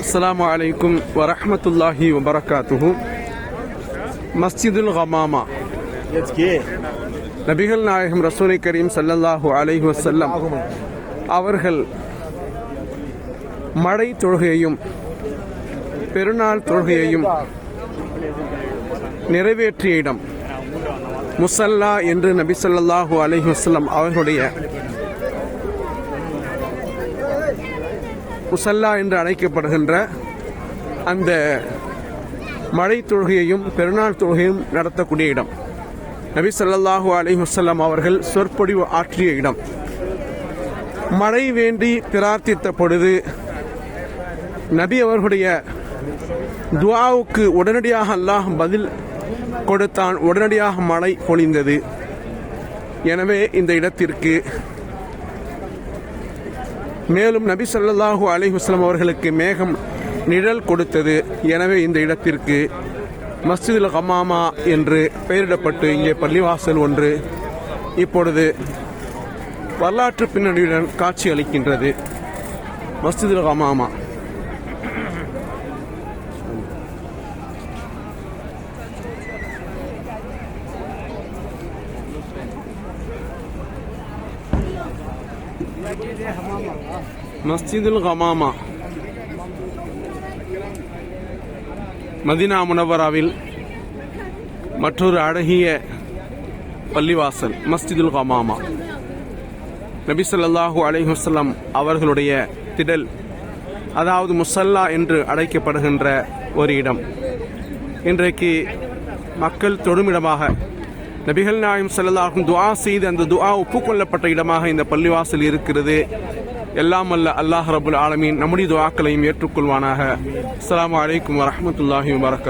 அஸ்ஸலாமு அலைக்கும் வரஹ்மத்துல்லாஹி வபரகாத்துஹு. மஸ்ஜிதுல் கமாமா, நபிகள் நாயகம் ரசூலை கரீம் ஸல்லல்லாஹு அலைஹி வஸல்லம் அவர்கள் மழை தொழுகையையும் பெருநாள் தொழுகையையும் நிறைவேற்றிய இடம் முஸல்லா என்று நபி ஸல்லல்லாஹு அலைஹி வஸல்லம் அவர்களுடைய முஸல்லா என்று அழைக்கப்படுகின்ற அந்த மழை தொழுகையையும் பெருநாள் தொழுகையும் நடத்தக்கூடிய இடம். நபி ஸல்லல்லாஹு அலைஹி வஸல்லம் அவர்கள் சொற்பொழிவு ஆற்றிய இடம். மழை வேண்டி பிரார்த்தித்த பொழுது நபி அவர்களுடைய துஆவுக்கு உடனடியாக அல்லாஹ் பதில் கொடுத்தான். உடனடியாக மழை பொழிந்தது. எனவே இந்த இடத்திற்கு மேலும் நபி ஸல்லல்லாஹு அலைஹி வஸல்லம் அவர்களுக்கு மேகம் நிழல் கொடுத்தது. எனவே இந்த இடத்திற்கு மஸ்ஜிதுல் கமாமா என்று பெயரிடப்பட்டு இங்கே பள்ளிவாசல் ஒன்று இப்பொழுது வரலாற்று பின்னணியுடன் காட்சி அளிக்கின்றது. மஸ்ஜிதுல் கமாமா மஸ்ஜிதுல் கமாமா மதீனா முனவராவில் மற்றொரு அழகிய பள்ளிவாசல் மஸ்ஜிதுல் கமாமா. நபி ஸல்லல்லாஹு அலைஹி வஸல்லம் அவர்களுடைய திடல், அதாவது முஸல்லா என்று அழைக்கப்படுகின்ற ஒரு இடம். இன்றைக்கு மக்கள் தொழுமிடமாக நபிகள் நாயகம் ஸல்லல்லாஹு அலைஹி வஸல்லம் துஆ செய்து அந்த துஆ ஒப்புக்கொள்ளப்பட்ட இடமாக இந்த பள்ளிவாசல் இருக்கிறது. எல்லாம் அல்ல அல்லாஹ் ரப்புல் ஆலமீன் நம்முடைய துஆக்களையும் ஏற்றுக்கொள்வானாக. அஸ்ஸலாமு அலைக்கும் வரஹ்மத்துல்லாஹி வபரகாத்துஹு.